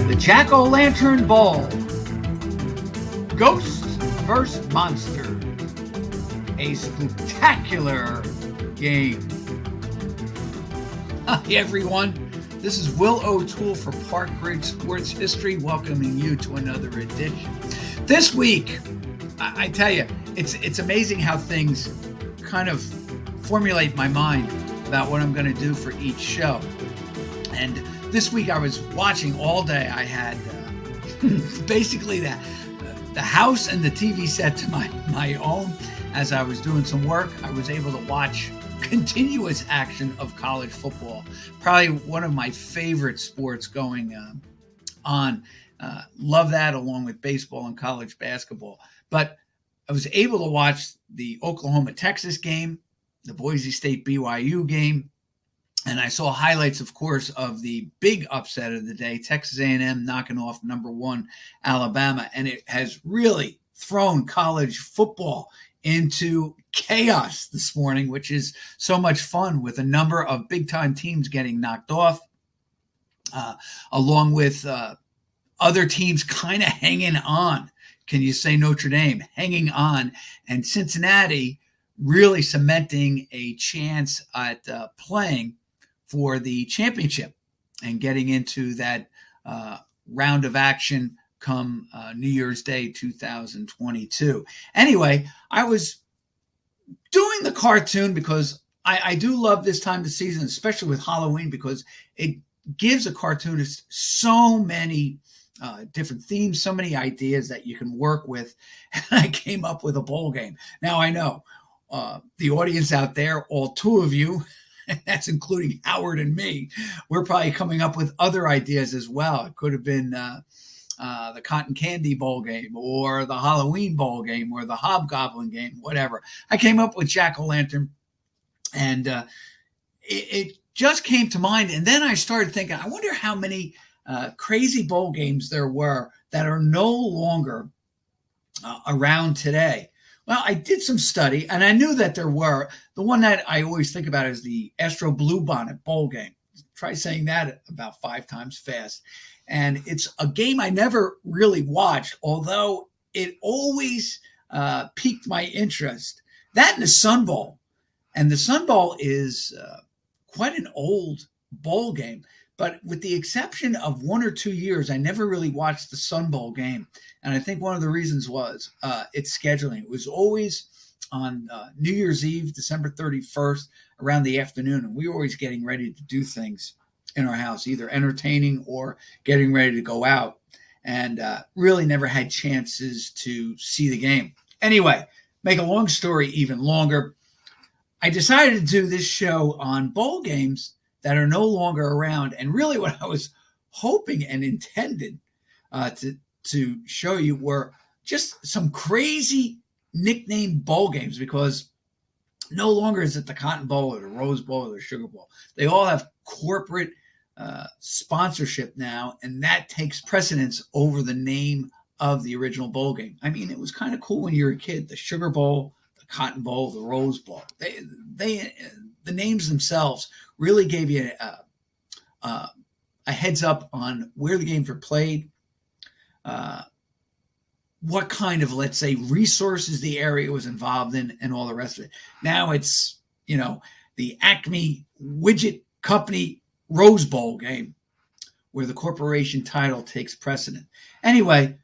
The Jack-o'-lantern Bowl. Ghosts vs. Monsters. A spectacular game. Hi everyone, this is Will O'Toole for Park Ridge Sports History, welcoming you to another edition. This week, I tell you, it's amazing how things kind of formulate my mind about what I'm going to do for each show. And this week I was watching all day. I had basically the house and the TV set to my own. As I was doing some work, I was able to watch continuous action of college football. Probably one of my favorite sports going on. Love that, along with baseball and college basketball. But I was able to watch the Oklahoma-Texas game, the Boise State-BYU game, and I saw highlights, of course, of the big upset of the day, Texas A&M knocking off number 1 Alabama. And it has really thrown college football into chaos this morning, which is so much fun, with a number of big-time teams getting knocked off, along with other teams kind of hanging on. Can you say Notre Dame? Hanging on. And Cincinnati really cementing a chance at playing for the championship and getting into that round of action come New Year's Day 2022. Anyway, I was doing the cartoon because I do love this time of the season, especially with Halloween, because it gives a cartoonist so many different themes, so many ideas that you can work with. And I came up with a bowl game. Now, I know the audience out there, all 2 of you, that's including Howard and me, we're probably coming up with other ideas as well. It could have been the Cotton Candy Bowl game, or the Halloween Bowl game, or the Hobgoblin game, whatever. I came up with Jack-o'-lantern, and it just came to mind. And then I started thinking, I wonder how many crazy bowl games there were that are no longer around today. Well, I did some study, and I knew that there were. The one that I always think about is the Astro Bluebonnet Bowl game. Try saying that about 5 times fast. And it's a game I never really watched, although it always piqued my interest. That and the Sun Bowl. And the Sun Bowl is quite an old bowl game. But with the exception of 1 or 2 years, I never really watched the Sun Bowl game. And I think one of the reasons was its scheduling. It was always on New Year's Eve, December 31st, around the afternoon. And we were always getting ready to do things in our house, either entertaining or getting ready to go out. And really never had chances to see the game. Anyway, make a long story even longer, I decided to do this show on bowl games that are no longer around. And really what I was hoping and intended to show you were just some crazy nicknamed bowl games, because no longer is it the Cotton Bowl or the Rose Bowl or the Sugar Bowl. They all have corporate sponsorship now, and that takes precedence over the name of the original bowl game. I mean, it was kind of cool when you were a kid, the Sugar Bowl, the Cotton Bowl, the Rose Bowl. The names themselves really gave you a heads up on where the games were played, what kind of, let's say, resources the area was involved in, and all the rest of it. Now it's, the Acme Widget Company Rose Bowl game, where the corporation title takes precedent. Anyway,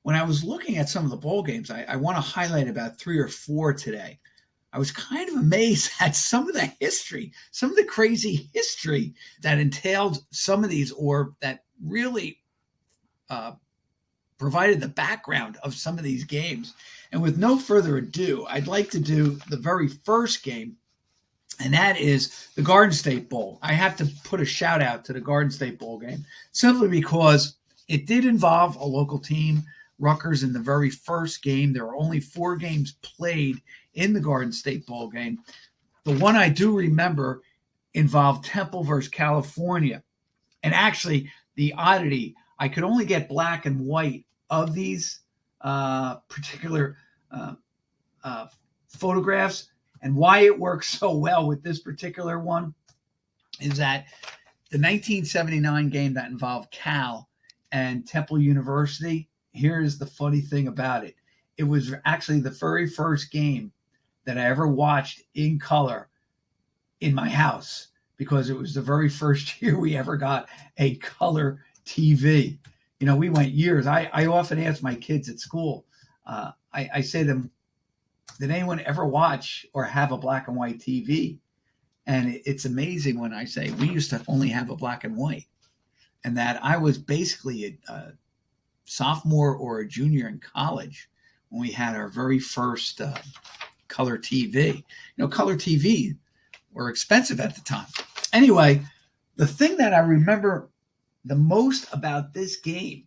when I was looking at some of the bowl games, I want to highlight about 3 or 4 today. I was kind of amazed at some of the history, some of the crazy history that entailed some of these, or that really provided the background of some of these games. And with no further ado, I'd like to do the very first game, and that is the Garden State Bowl. I have to put a shout out to the Garden State Bowl game, simply because it did involve a local team, Rutgers, in the very first game. There were only 4 games played in the Garden State Bowl game. The one I do remember involved Temple versus California. And actually, the oddity, I could only get black and white of these particular photographs. And why it works so well with this particular one is that the 1979 game that involved Cal and Temple University, here's the funny thing about it. It was actually the very first game that I ever watched in color in my house, because it was the very first year we ever got a color TV. We went years. I often ask my kids at school, I say to them, did anyone ever watch or have a black and white TV? And it's amazing when I say we used to only have a black and white, and that I was basically a sophomore or a junior in college when we had our very first color TV. Color TV were expensive at the time. Anyway, the thing that I remember the most about this game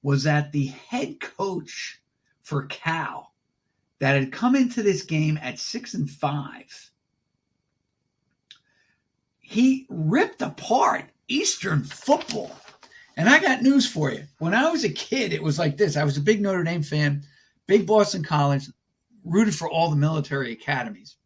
was that the head coach for Cal that had come into this game at 6-5, he ripped apart Eastern football. And I got news for you. When I was a kid, it was like this. I was a big Notre Dame fan, big Boston College, rooted for all the military academies.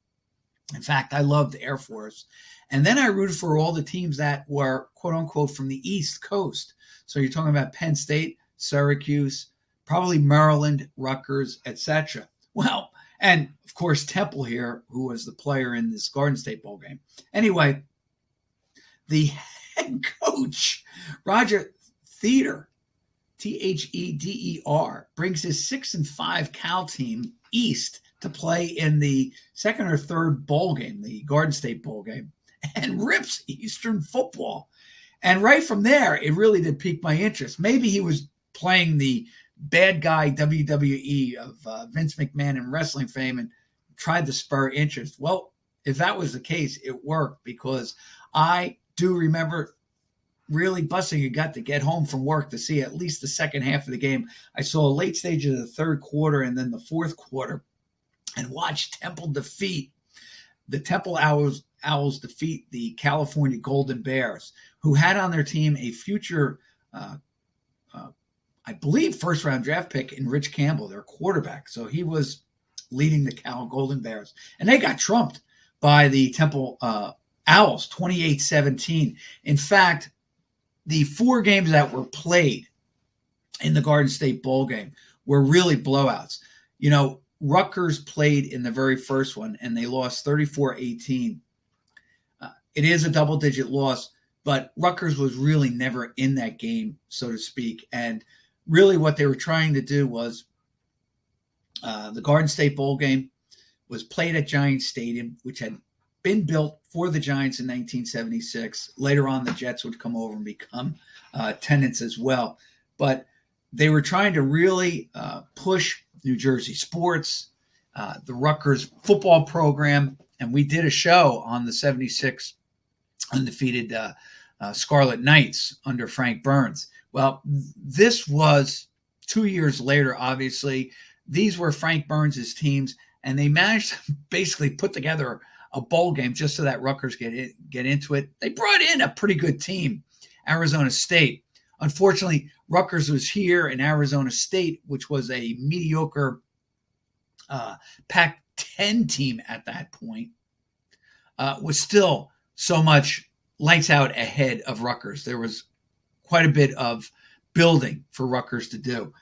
In fact, I loved the Air Force. And then I rooted for all the teams that were, quote unquote, from the East Coast. So you're talking about Penn State, Syracuse, probably Maryland, Rutgers, etc. Well, and of course, Temple here, who was the player in this Garden State Bowl game. Anyway, the head coach, Roger Theder, Theder, brings his 6-5 Cal team east to play in the second or third bowl game, the Garden State Bowl game, and rips Eastern football. And right from there, it really did pique my interest. Maybe he was playing the bad guy WWE of Vince McMahon in wrestling fame and tried to spur interest. Well, if that was the case, it worked, because I do remember really busting a gut to get home from work to see at least the second half of the game. I saw a late stage of the third quarter and then the fourth quarter, and watched Temple defeat the Temple Owls defeat the California Golden Bears, who had on their team a future, I believe, first-round draft pick in Rich Campbell, their quarterback. So he was leading the Cal Golden Bears. And they got trumped by the Temple Owls, 28-17. In fact, the 4 games that were played in the Garden State Bowl game were really blowouts. Rutgers played in the very first one, and they lost 34-18. It is a double-digit loss, but Rutgers was really never in that game, so to speak. And really what they were trying to do was the Garden State Bowl game was played at Giants Stadium, which had been built for the Giants in 1976. Later on, the Jets would come over and become tenants as well. But they were trying to really push New Jersey sports, the Rutgers football program, and we did a show on the 76 undefeated Scarlet Knights under Frank Burns. Well, this was 2 years later, obviously. These were Frank Burns' teams, and they managed to basically put together a bowl game just so that Rutgers get into it. They brought in a pretty good team, Arizona State. Unfortunately, Rutgers was here, and Arizona State, which was a mediocre Pac-10 team at that point, was still so much lights out ahead of Rutgers. There was quite a bit of building for Rutgers to do.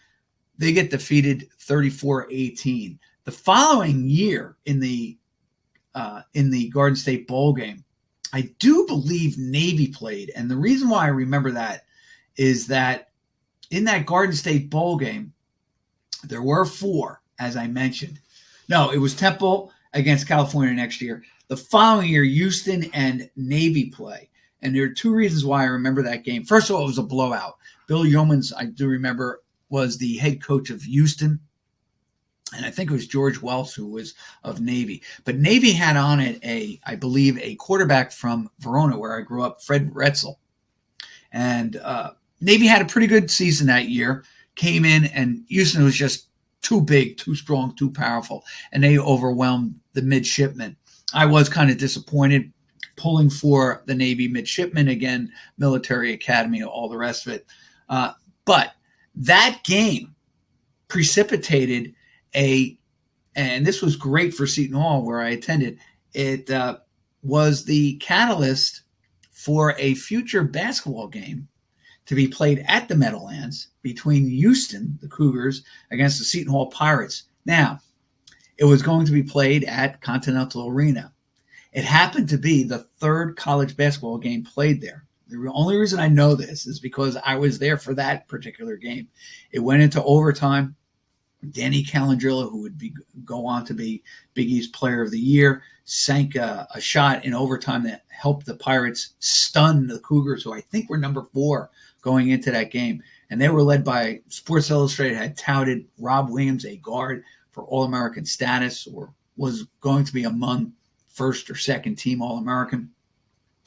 They get defeated 34-18. The following year in the Garden State Bowl game, I do believe Navy played. And the reason why I remember that is that in that Garden State Bowl game, there were 4, as I mentioned. No, it was Temple against California next year. The following year, Houston and Navy play. And there are 2 reasons why I remember that game. First of all, it was a blowout. Bill Yeomans, I do remember, was the head coach of Houston. And I think it was George Wells who was of Navy. But Navy had on it, I believe, a quarterback from Verona, where I grew up, Fred Retzel. And Navy had a pretty good season that year, came in, and Houston was just too big, too strong, too powerful, and they overwhelmed the midshipmen. I was kind of disappointed, pulling for the Navy midshipmen again, military academy, all the rest of it. But that game precipitated and this was great for Seton Hall, where I attended. It was the catalyst for a future basketball game to be played at the Meadowlands between Houston, the Cougars, against the Seton Hall Pirates. Now, it was going to be played at Continental Arena. It happened to be the third college basketball game played there. The only reason I know this is because I was there for that particular game. It went into overtime. Danny Calandrilla, who would go on to be Big East Player of the Year, sank a shot in overtime that helped the Pirates stun the Cougars, who I think were number 4 going into that game. And they were led by Sports Illustrated, had touted Rob Williams, a guard for All-American status, or was going to be among first or second team All-American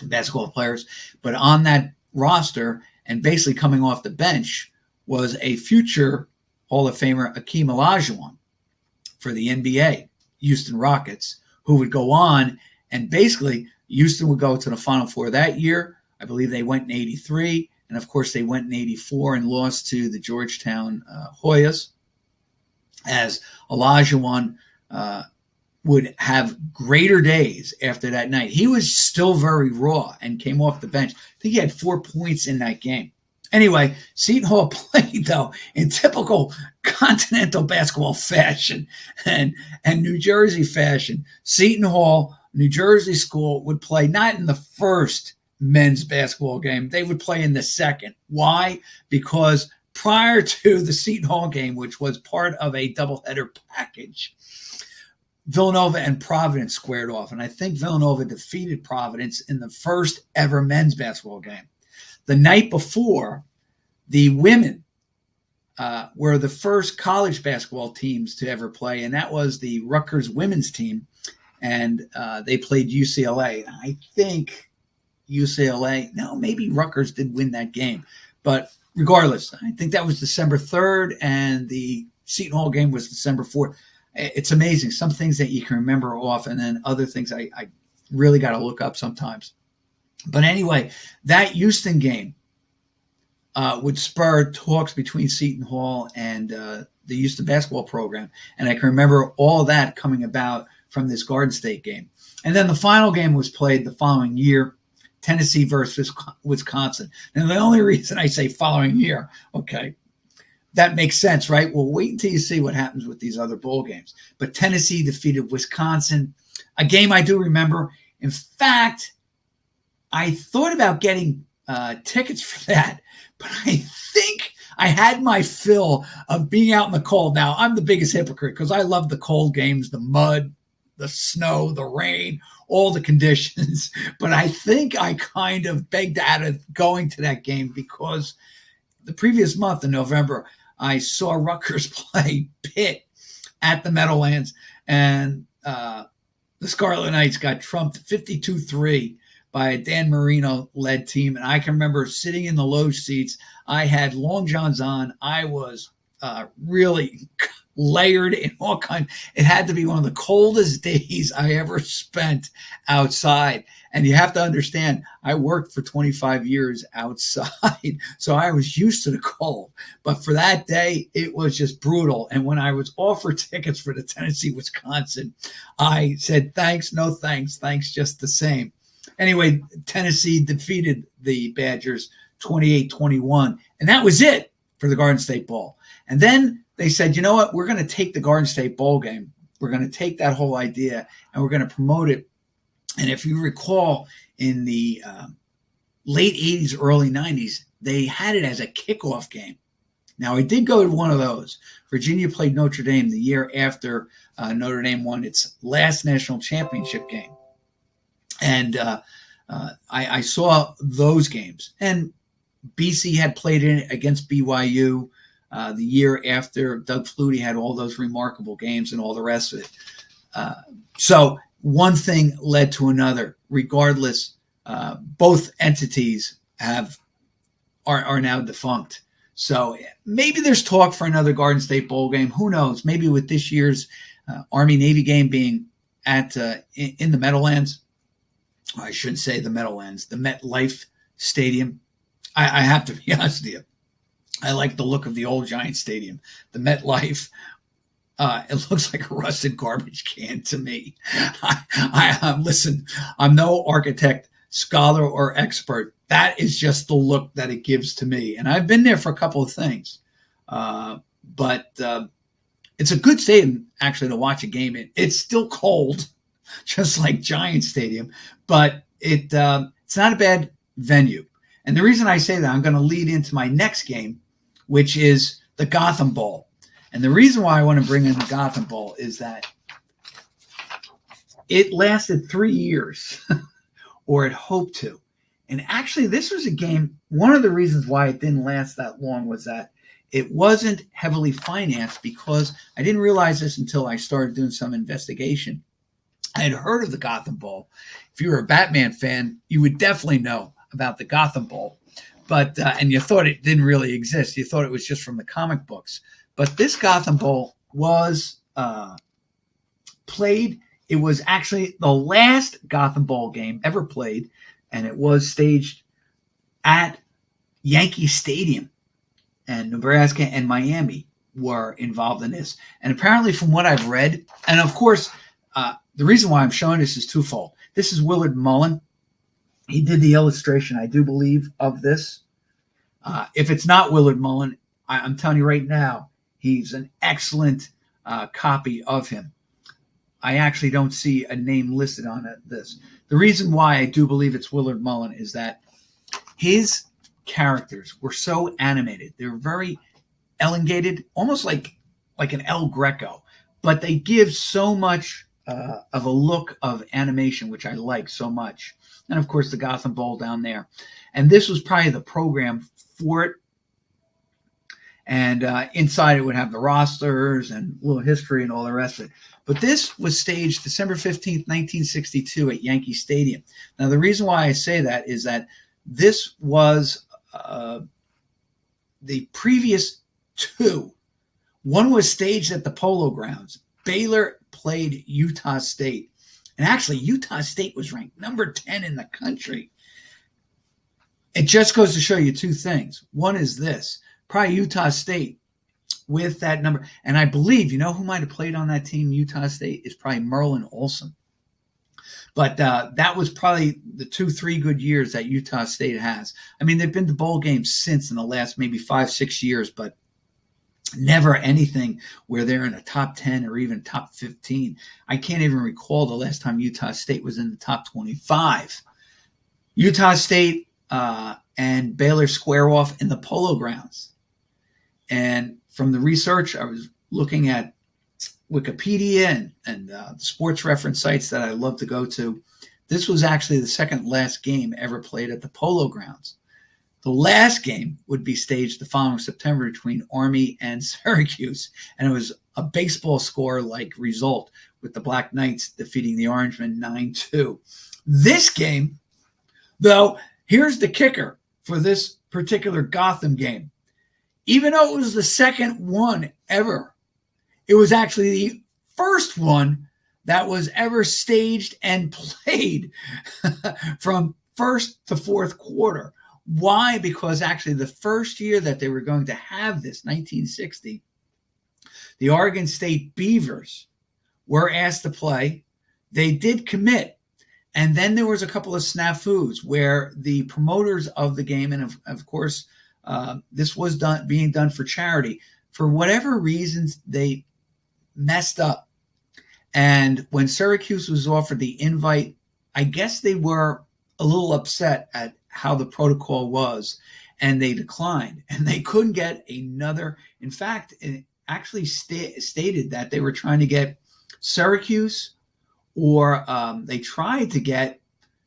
basketball players. But on that roster, and basically coming off the bench, was a future Hall of Famer Akeem Olajuwon for the NBA, Houston Rockets, who would go on, and basically Houston would go to the Final Four that year. I believe they went in 83, and of course they went in 84 and lost to the Georgetown Hoyas, as Olajuwon would have greater days after that night. He was still very raw and came off the bench. I think he had 4 points in that game. Anyway, Seton Hall played, though, in typical continental basketball fashion and New Jersey fashion. Seton Hall, New Jersey school, would play not in the first men's basketball game. They would play in the second. Why? Because prior to the Seton Hall game, which was part of a doubleheader package, Villanova and Providence squared off. And I think Villanova defeated Providence in the first ever men's basketball game. The night before, the women were the first college basketball teams to ever play, and that was the Rutgers women's team, and they played UCLA. I think maybe Rutgers did win that game. But regardless, I think that was December 3rd, and the Seton Hall game was December 4th. It's amazing. Some things that you can remember off, and then other things I really got to look up sometimes. But anyway, that Houston game would spur talks between Seton Hall and the Houston basketball program. And I can remember all that coming about from this Garden State game. And then the final game was played the following year, Tennessee versus Wisconsin. And the only reason I say following year, okay, that makes sense, right? Well, wait until you see what happens with these other bowl games. But Tennessee defeated Wisconsin, a game I do remember. In fact, I thought about getting tickets for that, but I think I had my fill of being out in the cold. Now, I'm the biggest hypocrite because I love the cold games, the mud, the snow, the rain, all the conditions. But I think I kind of begged out of going to that game because the previous month in November, I saw Rutgers play Pitt at the Meadowlands, and the Scarlet Knights got trumped 52-3 by a Dan Marino-led team. And I can remember sitting in the loge seats. I had long johns on. I was really layered in all kinds. It had to be one of the coldest days I ever spent outside. And you have to understand, I worked for 25 years outside, so I was used to the cold. But for that day, it was just brutal. And when I was offered tickets for the Tennessee-Wisconsin, I said, thanks, no thanks, thanks just the same. Anyway, Tennessee defeated the Badgers 28-21, and that was it for the Garden State Bowl. And then they said, you know what, we're going to take the Garden State Bowl game. We're going to take that whole idea, and we're going to promote it. And if you recall, in the late 80s, early 90s, they had it as a kickoff game. Now, I did go to one of those. Virginia played Notre Dame the year after Notre Dame won its last national championship game. And I saw those games. And BC had played in it against BYU the year after Doug Flutie had all those remarkable games and all the rest of it. So one thing led to another. Regardless, both entities are now defunct. So maybe there's talk for another Garden State Bowl game. Who knows? Maybe with this year's Army-Navy game being at in the Meadowlands. I shouldn't say the Meadowlands, the MetLife Stadium. I have to be honest with you. I like the look of the old Giant Stadium. The MetLife, it looks like a rusted garbage can to me. Listen, I'm no architect, scholar or expert, that is just the look that it gives to me. And I've been there for a couple of things. But it's a good stadium, actually, to watch a game in. It's still cold, just like Giant Stadium, but it's not a bad venue. And the reason I say that, I'm going to lead into my next game, which is the Gotham Bowl. And the reason why I want to bring in the Gotham Bowl is that it lasted 3 years, or it hoped to. And actually, this was a game, one of the reasons why it didn't last that long was that it wasn't heavily financed, because I didn't realize this until I started doing some investigation. I had heard of the Gotham Bowl. If you were a Batman fan, you would definitely know about the Gotham Bowl. But and you thought it didn't really exist. You thought it was just from the comic books. But this Gotham Bowl was played. It was actually the last Gotham Bowl game ever played, and it was staged at Yankee Stadium. And Nebraska and Miami were involved in this. And apparently, from what I've read, and of course, the reason why I'm showing this is twofold. This is Willard Mullen. He did the illustration, I do believe, of this. If it's not Willard Mullen, I'm telling you right now, he's an excellent copy of him. I actually don't see a name listed on this. The reason why I do believe it's Willard Mullen is that his characters were so animated. They were very elongated, almost like an El Greco, but they give so much of a look of animation, which I like so much. And of course, the Gotham Bowl down there. And this was probably the program for it. And inside it would have the rosters and a little history and all the rest of it. But this was staged December 15th, 1962 at Yankee Stadium. Now, the reason why I say that is that this was the previous two. One was staged at the Polo Grounds. Baylor played Utah State. And actually, Utah State was ranked number 10 in the country. It just goes to show you two things. One is this. Probably Utah State with that number. And I believe, you know who might have played on that team, Utah State, is probably Merlin Olsen. But that was probably the 2-3 good years that Utah State has. I mean, they've been to bowl games since in the last maybe 5-6 years, but never anything where they're in a top 10 or even top 15. I can't even recall the last time Utah State was in the top 25. Utah State and Baylor square off in the Polo Grounds. And from the research, I was looking at Wikipedia and the sports reference sites that I love to go to. This was actually the second last game ever played at the Polo Grounds. The last game would be staged the following September between Army and Syracuse, and it was a baseball score-like result with the Black Knights defeating the Orangemen 9-2. This game, though, here's the kicker for this particular Gotham game. Even though it was the second one ever, it was actually the first one that was ever staged and played from first to fourth quarter. Why? Because actually the first year that they were going to have this, 1960, the Oregon State Beavers were asked to play. They did commit. And then there was a couple of snafus where the promoters of the game, and of course, this was being done for charity. For whatever reasons, they messed up. And when Syracuse was offered the invite, I guess they were a little upset at how the protocol was, and they declined. And they couldn't get another. In fact, it actually stated that they were trying to get Syracuse, or they tried to get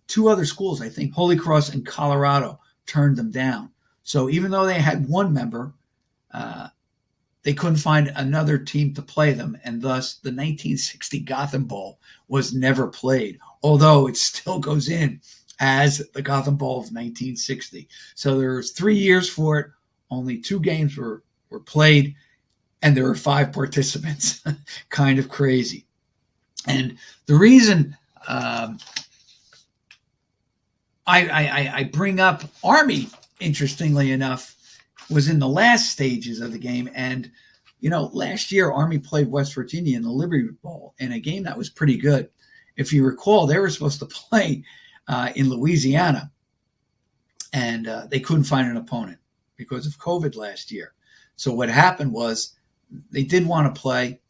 two other schools. I think Holy Cross and Colorado turned them down. So even though they had one member, they couldn't find another team to play them, and thus the 1960 Gotham Bowl was never played, although it still goes in as the Gotham Bowl of 1960. So there was 3 years for it. Only 2 games were played, and there were 5 participants. Kind of crazy. And the reason I bring up Army, interestingly enough, was in the last stages of the game. And, you know, last year Army played West Virginia in the Liberty Bowl in a game that was pretty good. If you recall, they were supposed to play in Louisiana, and they couldn't find an opponent because of COVID last year. So what happened was they did want to play.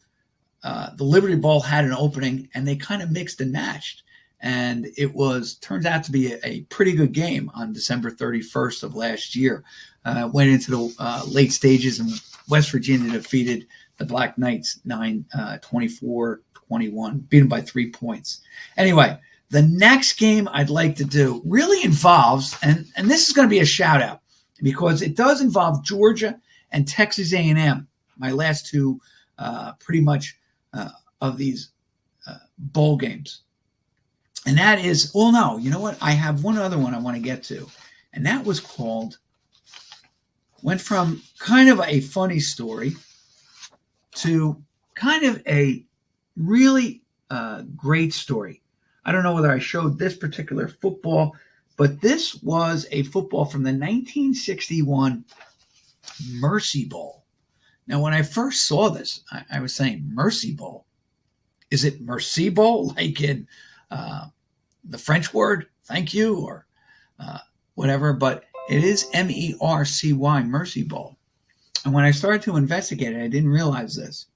The Liberty Bowl had an opening, and they kind of mixed and matched. And it turned out to be a pretty good game on December 31st of last year. Went into the late stages, and West Virginia defeated the Black Knights 24-21, beat them by 3 points. Anyway, the next game I'd like to do really involves, and this is going to be a shout out because it does involve Georgia and Texas A&M, my last two pretty much of these bowl games. And that is, well, no, you know what? I have one other one I want to get to. And that was went from kind of a funny story to kind of a really great story. I don't know whether I showed this particular football, but this was a football from the 1961 Mercy Bowl. Now, when I first saw this, I was saying, Mercy Bowl? Is it Merci Bowl, like in the French word, thank you, or whatever, but it is M-E-R-C-Y, Mercy Bowl. And when I started to investigate it, I didn't realize this.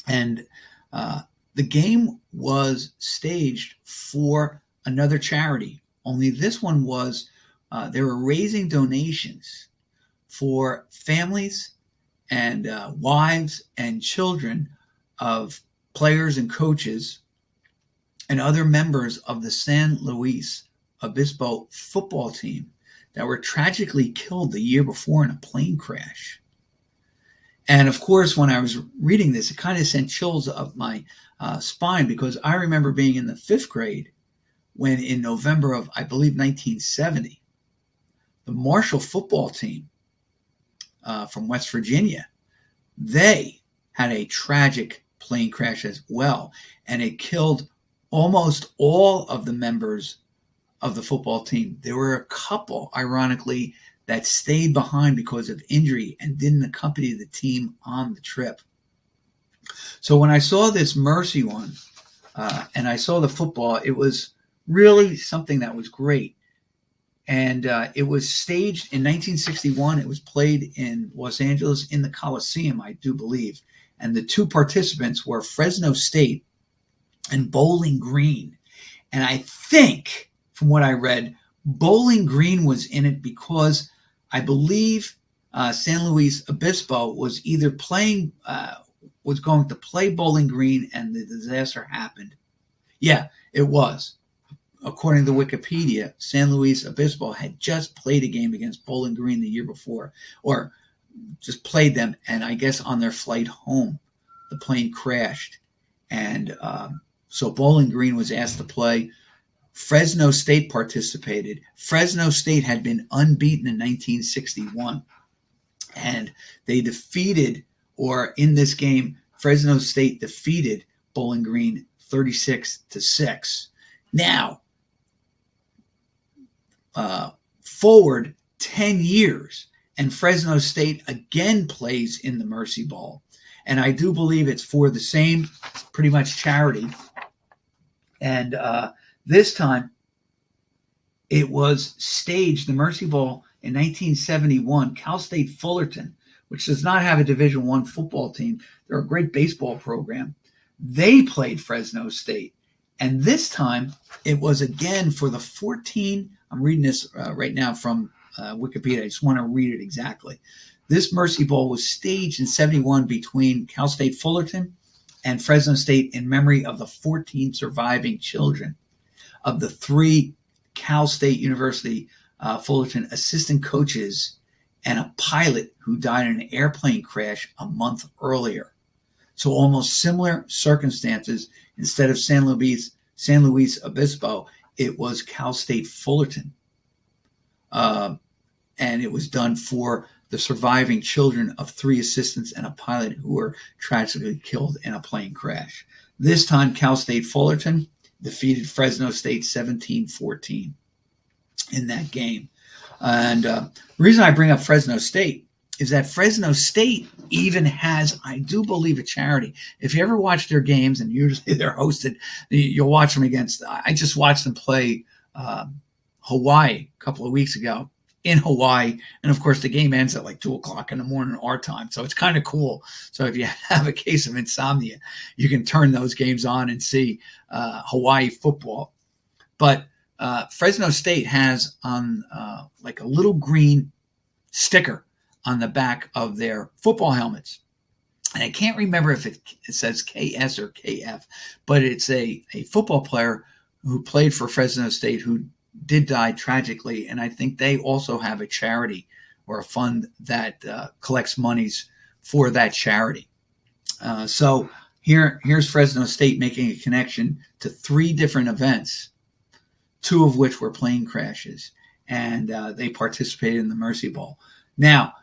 And the game was staged for another charity, only this one was, they were raising donations for families and wives and children of players and coaches and other members of the San Luis Obispo football team that were tragically killed the year before in a plane crash. And of course, when I was reading this, it kind of sent chills up my spine because I remember being in the 5th grade when in November of, I believe, 1970, the Marshall football team from West Virginia, they had a tragic plane crash as well, and it killed almost all of the members of the football team. There were a couple, ironically, that stayed behind because of injury and didn't accompany the team on the trip. So when I saw this Mercy one and I saw the football, it was really something that was great. And it was staged in 1961. It was played in Los Angeles in the Coliseum, I do believe. And the two participants were Fresno State and Bowling Green. And I think, from what I read, Bowling Green was in it because I believe San Luis Obispo was either was going to play Bowling Green and the disaster happened. Yeah, it was. According to Wikipedia, San Luis Obispo had just played a game against Bowling Green the year before, or just played them, and I guess on their flight home, the plane crashed. And so Bowling Green was asked to play. Fresno State participated. Fresno State had been unbeaten in 1961, and they defeated, or in this game, Fresno State defeated Bowling Green 36-6. Now, forward 10 years, and Fresno State again plays in the Mercy Bowl. And I do believe it's for the same pretty much charity. And this time it was staged, the Mercy Bowl, in 1971. Cal State Fullerton, which does not have a Division I football team, they're a great baseball program, they played Fresno State. And this time it was again for the 14, I'm reading this right now from Wikipedia. I just want to read it exactly. This Mercy Bowl was staged in 71 between Cal State Fullerton and Fresno State in memory of the 14 surviving children of the 3 Cal State University Fullerton assistant coaches and a pilot who died in an airplane crash a month earlier. So almost similar circumstances. Instead of San Luis Obispo, it was Cal State Fullerton. And it was done for the surviving children of 3 assistants and a pilot who were tragically killed in a plane crash. This time, Cal State Fullerton defeated Fresno State 17-14 in that game. And the reason I bring up Fresno State is that Fresno State even has, I do believe, a charity. If you ever watch their games, and usually they're hosted, you'll watch them against, I just watched them play Hawaii a couple of weeks ago in Hawaii. And of course, the game ends at like 2 o'clock in the morning our time. So it's kind of cool. So if you have a case of insomnia, you can turn those games on and see Hawaii football. But Fresno State has on like a little green sticker on the back of their football helmets. And I can't remember if it says KS or KF, but it's a football player who played for Fresno State who did die tragically. And I think they also have a charity or a fund that collects monies for that charity. So here's Fresno State making a connection to 3 different events, 2 of which were plane crashes, and they participated in the Mercy Bowl. Now,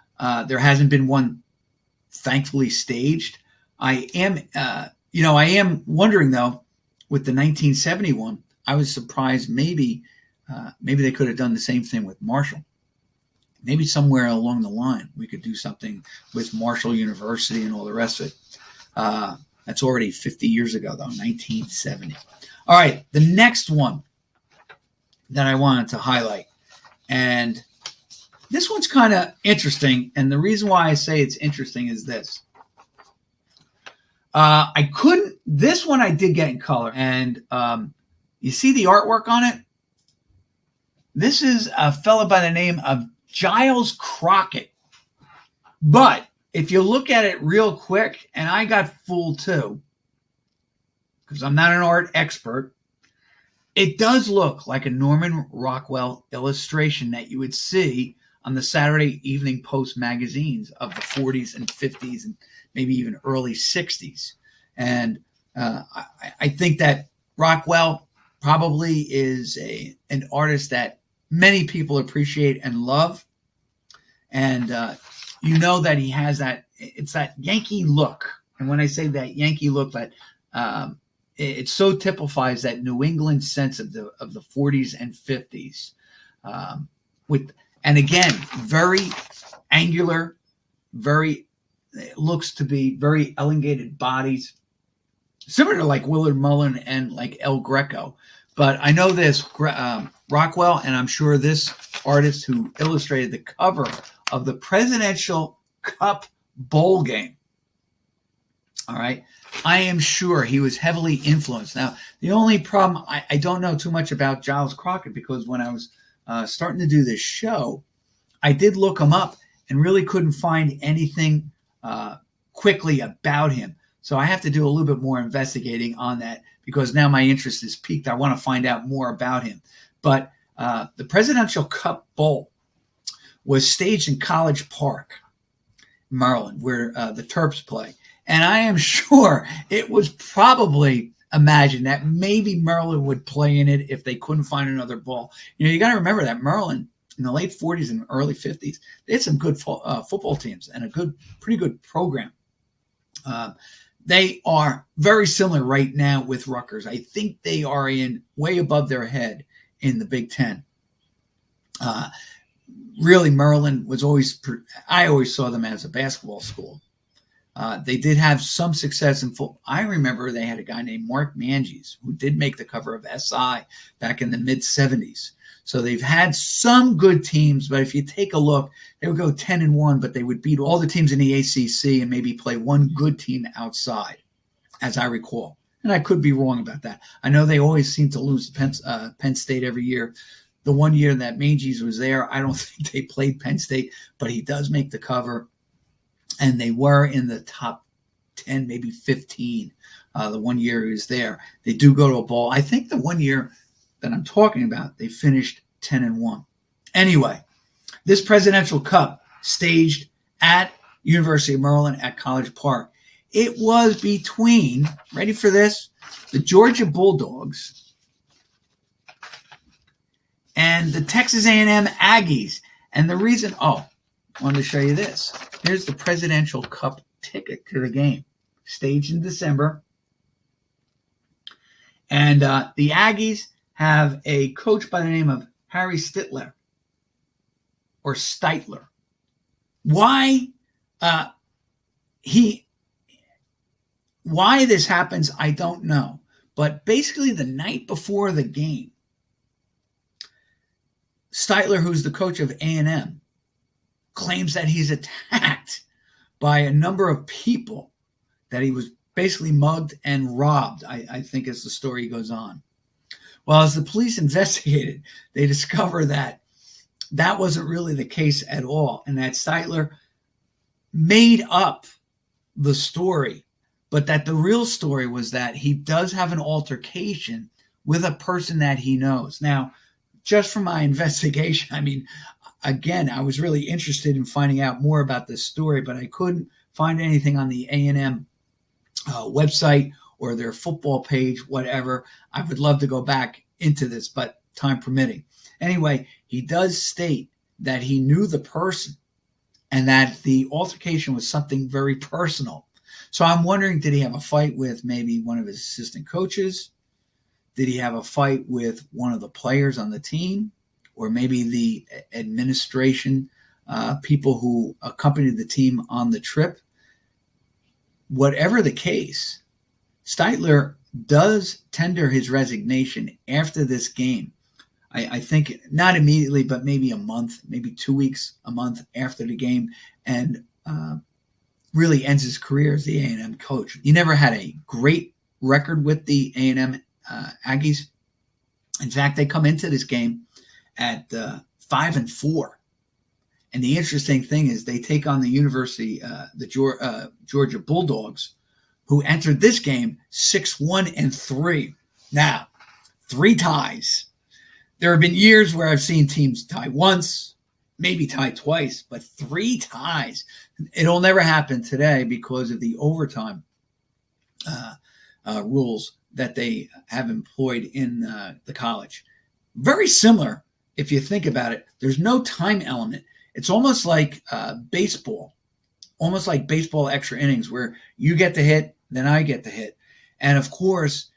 there hasn't been one thankfully staged. I am wondering though, with the 1971, I was surprised maybe they could have done the same thing with Marshall. Maybe somewhere along the line we could do something with Marshall University and all the rest of it. That's already 50 years ago though, 1970. All right, the next one that I wanted to highlight, and this one's kind of interesting, and the reason why I say it's interesting is this. This one I did get in color, and you see the artwork on it? This is a fellow by the name of Giles Crockett. But if you look at it real quick, and I got fooled too, because I'm not an art expert, it does look like a Norman Rockwell illustration that you would see on the Saturday Evening Post magazines of the 40s and 50s and maybe even early 60s. And I think that Rockwell probably is an artist that many people appreciate and love. And you know that he has it's that Yankee look. And when I say that Yankee look, that it so typifies that New England sense of the 40s and 50s. And again, very angular, it looks to be very elongated bodies, similar to like Willard Mullen and like El Greco. But I know this Rockwell, and I'm sure this artist who illustrated the cover of the Presidential Cup Bowl game. All right. I am sure he was heavily influenced. Now, the only problem, I don't know too much about Giles Crockett, because when I was starting to do this show, I did look him up and really couldn't find anything quickly about him. So I have to do a little bit more investigating on that, because now my interest is piqued. I want to find out more about him. But the Presidential Cup Bowl was staged in College Park, Maryland, where the Terps play. And I am sure it was probably imagined that maybe Maryland would play in it if they couldn't find another ball. You got to remember that Maryland in the late 40s and early 50s, they had some good football teams and a pretty good program. They are very similar right now with Rutgers. I think they are way above their head in the Big Ten. Really, Maryland was I always saw them as a basketball school. They did have some success in football. I remember they had a guy named Mark Manges who did make the cover of SI back in the mid-70s. So they've had some good teams, but if you take a look, they would go 10-1, but they would beat all the teams in the ACC and maybe play one good team outside, as I recall. And I could be wrong about that. I know they always seem to lose to Penn State every year. The one year that Manges was there, I don't think they played Penn State, but he does make the cover. And they were in the top 10, maybe 15, the one year he was there. They do go to a bowl. I think the one year that I'm talking about, they finished 10-1. Anyway, this Presidential Cup staged at University of Maryland at College Park. It was between, ready for this, the Georgia Bulldogs and the Texas A&M Aggies. And the reason, I wanted to show you this. Here's the Presidential Cup ticket to the game, staged in December. And the Aggies have a coach by the name of Harry Stitler or Steitler. Why this happens, I don't know. But basically the night before the game, Steitler, who's the coach of A&M, claims that he's attacked by a number of people, that he was basically mugged and robbed, I think, as the story goes on. Well, as the police investigated, they discover that that wasn't really the case at all, and that Steitler made up the story, but that the real story was that he does have an altercation with a person that he knows. Now, just from my investigation, I mean, again, I was really interested in finding out more about this story, but I couldn't find anything on the A&M website or their football page, whatever. I would love to go back into this, but time permitting. Anyway, he does state that he knew the person and that the altercation was something very personal. So I'm wondering, did he have a fight with maybe one of his assistant coaches? Did he have a fight with one of the players on the team? Or maybe the administration, people who accompanied the team on the trip? Whatever the case, Steitler does tender his resignation after this game. I think not immediately, but maybe a month, maybe 2 weeks, a month after the game, and really ends his career as the A&M coach. He never had a great record with the A&M Aggies. In fact, they come into this game at 5-4. And the interesting thing is they take on the University, the Georgia Bulldogs, who entered this game 6-1-3. Now, 3 ties. There have been years where I've seen teams tie once, maybe tie twice, but 3 ties. It'll never happen today because of the overtime rules that they have employed in the college. Very similar, if you think about it. There's no time element. It's almost like baseball, almost like baseball extra innings, where you get the hit, then I get the hit. And of course,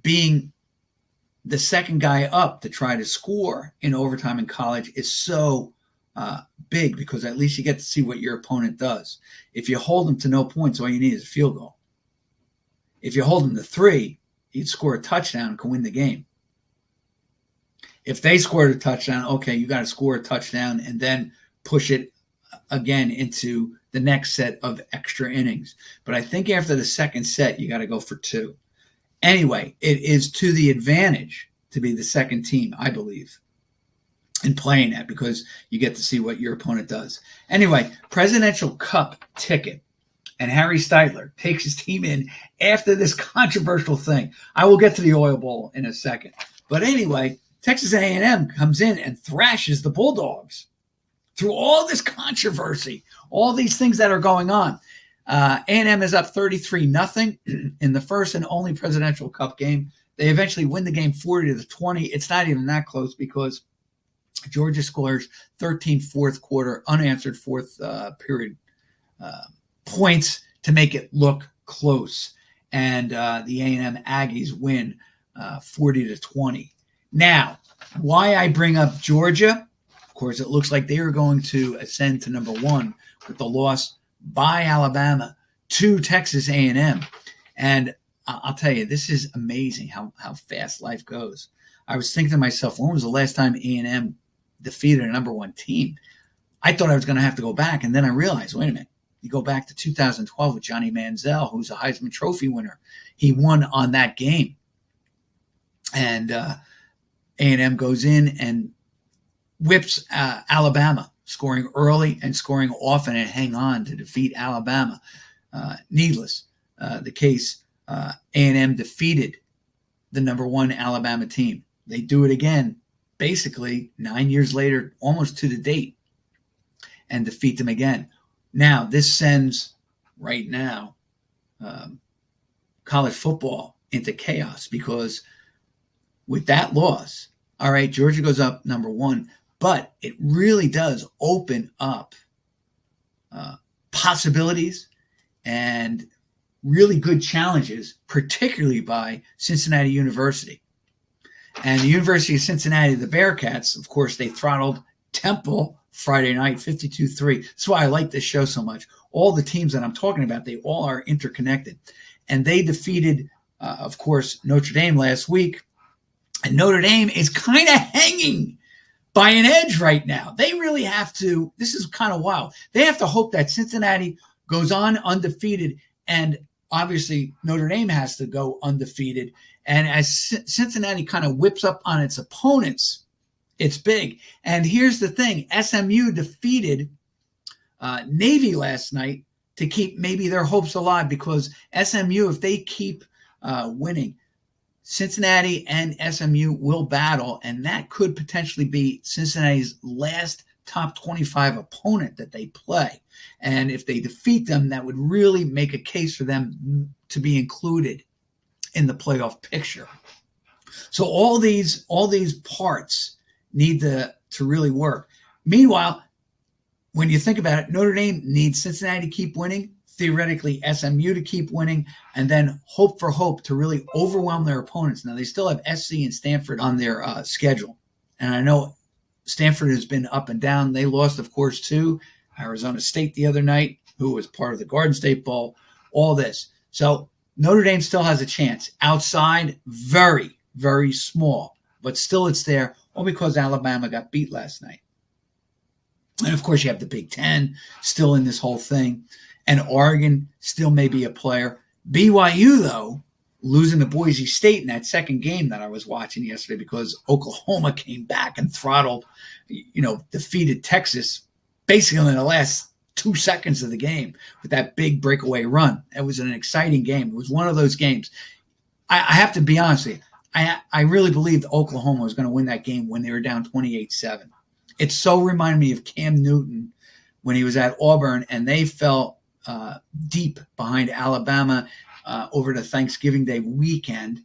being the second guy up to try to score in overtime in college is so big, because at least you get to see what your opponent does. If you hold them to no points, all you need is a field goal. If you hold them to 3, you'd score a touchdown and can win the game. If they scored a touchdown, okay, you got to score a touchdown and then push it again into the next set of extra innings. But I think after the second set, you got to go for 2. Anyway, it is to the advantage to be the second team, I believe, in playing that, because you get to see what your opponent does. Anyway, Presidential Cup ticket. And Harry Steitler takes his team in after this controversial thing. I will get to the Oil Bowl in a second. But anyway, Texas A&M comes in and thrashes the Bulldogs through all this controversy, all these things that are going on. A&M is up 33-0 in the first and only Presidential Cup game. They eventually win the game 40-20. It's not even that close, because Georgia scores 13 fourth quarter unanswered fourth period points to make it look close. And the A&M Aggies win 40-20. Now, why I bring up Georgia? Of course, it looks like they are going to ascend to number 1 with the loss by Alabama to Texas A&M. And I'll tell you, this is amazing how fast life goes. I was thinking to myself, when was the last time A&M defeated a number 1 team? I thought I was going to have to go back, and then I realized, wait a minute. You go back to 2012 with Johnny Manziel, who's a Heisman Trophy winner. He won on that game. And A&M goes in and whips Alabama, scoring early and scoring often and hang on to defeat Alabama. Needless, the case, A&M defeated the number 1 Alabama team. They do it again, basically 9 years later, almost to the date, and defeat them again. Now, this sends, right now, college football into chaos, because with that loss, all right, Georgia goes up number 1, but it really does open up possibilities and really good challenges, particularly by Cincinnati University. And the University of Cincinnati, the Bearcats, of course, they throttled Temple Friday night, 52-3. That's why I like this show so much. All the teams that I'm talking about, they all are interconnected. And they defeated, of course, Notre Dame last week. And Notre Dame is kind of hanging by an edge right now. They really have to, this is kind of wild. They have to hope that Cincinnati goes on undefeated, and obviously Notre Dame has to go undefeated. And as Cincinnati kind of whips up on its opponents, it's big. And here's the thing. SMU defeated Navy last night to keep maybe their hopes alive, because SMU, if they keep winning, Cincinnati and SMU will battle, and that could potentially be Cincinnati's last top 25 opponent that they play. And if they defeat them, that would really make a case for them to be included in the playoff picture. So all these parts need to really work. Meanwhile, when you think about it, Notre Dame needs Cincinnati to keep winning, theoretically SMU to keep winning, and then hope to really overwhelm their opponents. Now, they still have SC and Stanford on their schedule. And I know Stanford has been up and down. They lost, of course, to Arizona State the other night, who was part of the Garden State Bowl, all this. So Notre Dame still has a chance. Outside, very, very small, but still it's there, all because Alabama got beat last night. And, of course, you have the Big Ten still in this whole thing. And Oregon still may be a player. BYU, though, losing to Boise State in that second game that I was watching yesterday, because Oklahoma came back and throttled, defeated Texas basically in the last 2 seconds of the game with that big breakaway run. It was an exciting game. It was one of those games. I have to be honest with you. I really believed Oklahoma was going to win that game when they were down 28-7. It so reminded me of Cam Newton when he was at Auburn, and they fell deep behind Alabama over the Thanksgiving Day weekend,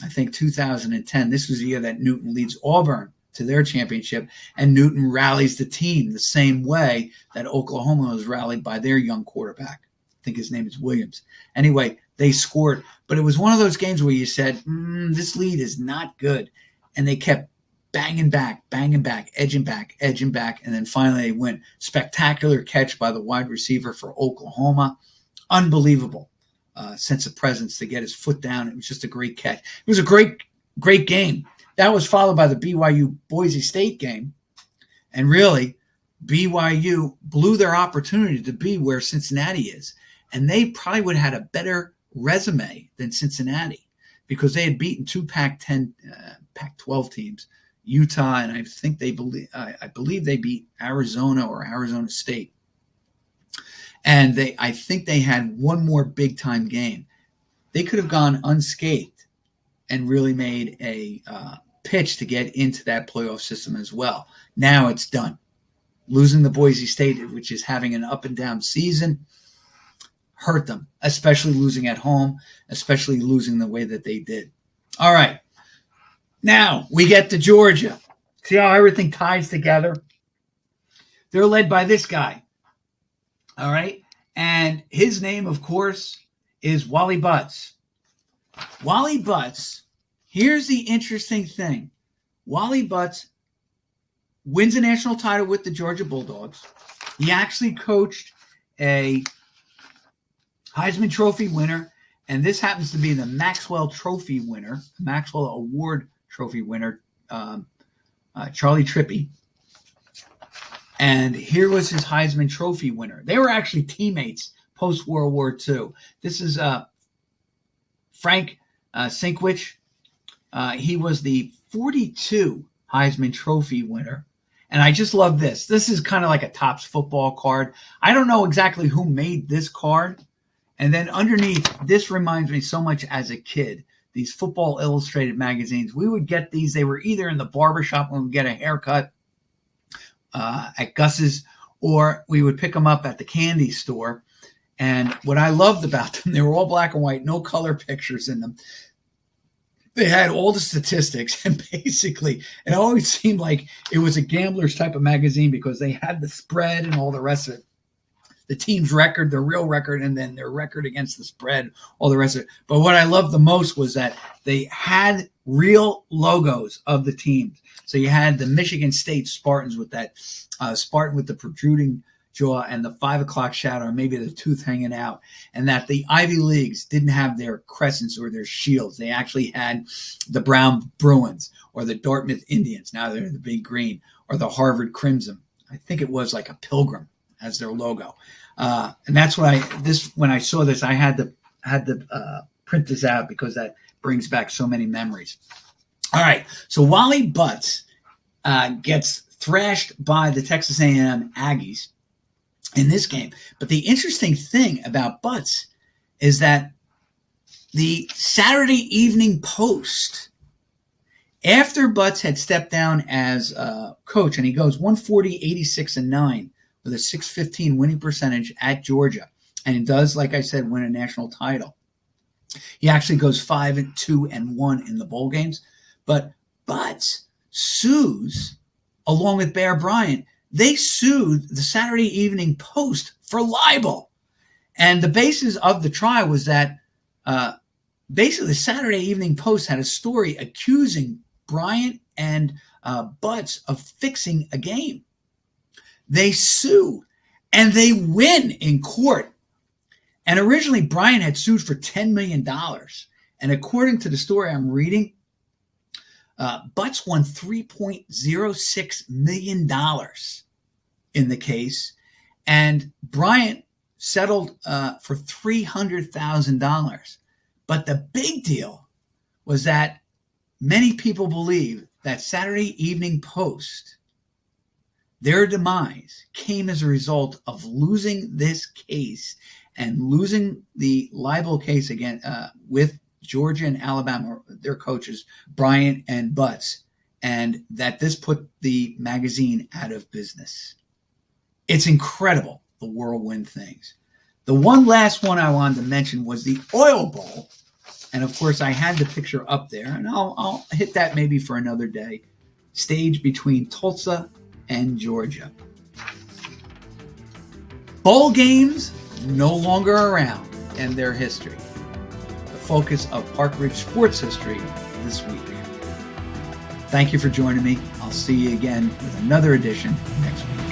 I think 2010. This was the year that Newton leads Auburn to their championship, and Newton rallies the team the same way that Oklahoma was rallied by their young quarterback. I think his name is Williams. Anyway, they scored, but it was one of those games where you said, this lead is not good, and they kept banging back, edging back, and then finally they win. Spectacular catch by the wide receiver for Oklahoma. Unbelievable sense of presence to get his foot down. It was just a great catch. It was a great game. That was followed by the BYU Boise State game. And really, BYU blew their opportunity to be where Cincinnati is. And they probably would have had a better resume than Cincinnati, because they had beaten two Pac-10, Pac-12 teams, Utah, and I believe they beat Arizona or Arizona State. And I think they had one more big time game. They could have gone unscathed and really made a pitch to get into that playoff system as well. Now it's done. Losing the Boise State, which is having an up and down season, hurt them, especially losing at home, especially losing the way that they did. All right. Now we get to Georgia. See how everything ties together? They're led by this guy. All right. And his name, of course, is Wally Butts. Wally Butts, here's the interesting thing. Wally Butts wins a national title with the Georgia Bulldogs. He actually coached a Heisman Trophy winner, and this happens to be the Maxwell Trophy winner, Maxwell Award Trophy winner, Charlie Trippi. And here was his Heisman Trophy winner. They were actually teammates post-World War II. This is Frank Sinkwich. He was the 42 Heisman Trophy winner. And I just love this. This is kind of like a Topps football card. I don't know exactly who made this card. And then underneath, this reminds me so much as a kid. These Football Illustrated magazines. We would get these. They were either in the barbershop when we get a haircut at Gus's, or we would pick them up at the candy store. And what I loved about them, they were all black and white, no color pictures in them. They had all the statistics, and basically it always seemed like it was a gambler's type of magazine, because they had the spread and all the rest of it. The team's record, their real record, and then their record against the spread, all the rest of it. But what I loved the most was that they had real logos of the teams. So you had the Michigan State Spartans with that Spartan with the protruding jaw and the 5 o'clock shadow, or maybe the tooth hanging out, and that the Ivy Leagues didn't have their crescents or their shields. They actually had the Brown Bruins or the Dartmouth Indians. Now they're the Big Green, or the Harvard Crimson. I think it was like a pilgrim as their logo. And that's what when I saw this, I had to print this out because that brings back so many memories. All right, so Wally Butts gets thrashed by the Texas A&M Aggies in this game. But the interesting thing about Butts is that the Saturday Evening Post, after Butts had stepped down as coach, and he goes 140, 86, and 9 with a 615 winning percentage at Georgia, and he does, like I said, win a national title. He actually goes 5-2 and 1 in the bowl games. But Butts sues, along with Bear Bryant, they sued the Saturday Evening Post for libel. And the basis of the trial was that basically the Saturday Evening Post had a story accusing Bryant and Butts of fixing a game. They sue, and they win in court. And originally, Bryant had sued for $10 million. And according to the story I'm reading, Butts won $3.06 million in the case, and Bryant settled for $300,000. But the big deal was that many people believe that Saturday Evening Post, their demise came as a result of losing this case and losing the libel case again with Georgia and Alabama, their coaches, Bryant and Butts, and that this put the magazine out of business. It's incredible, the whirlwind things. The one last one I wanted to mention was the Oil Bowl. And of course, I had the picture up there, and I'll hit that maybe for another day. Stage between Tulsa and Georgia. Bowl games no longer around in their history. Focus of Park Ridge sports history this week. Thank you for joining me. I'll see you again with another edition next week.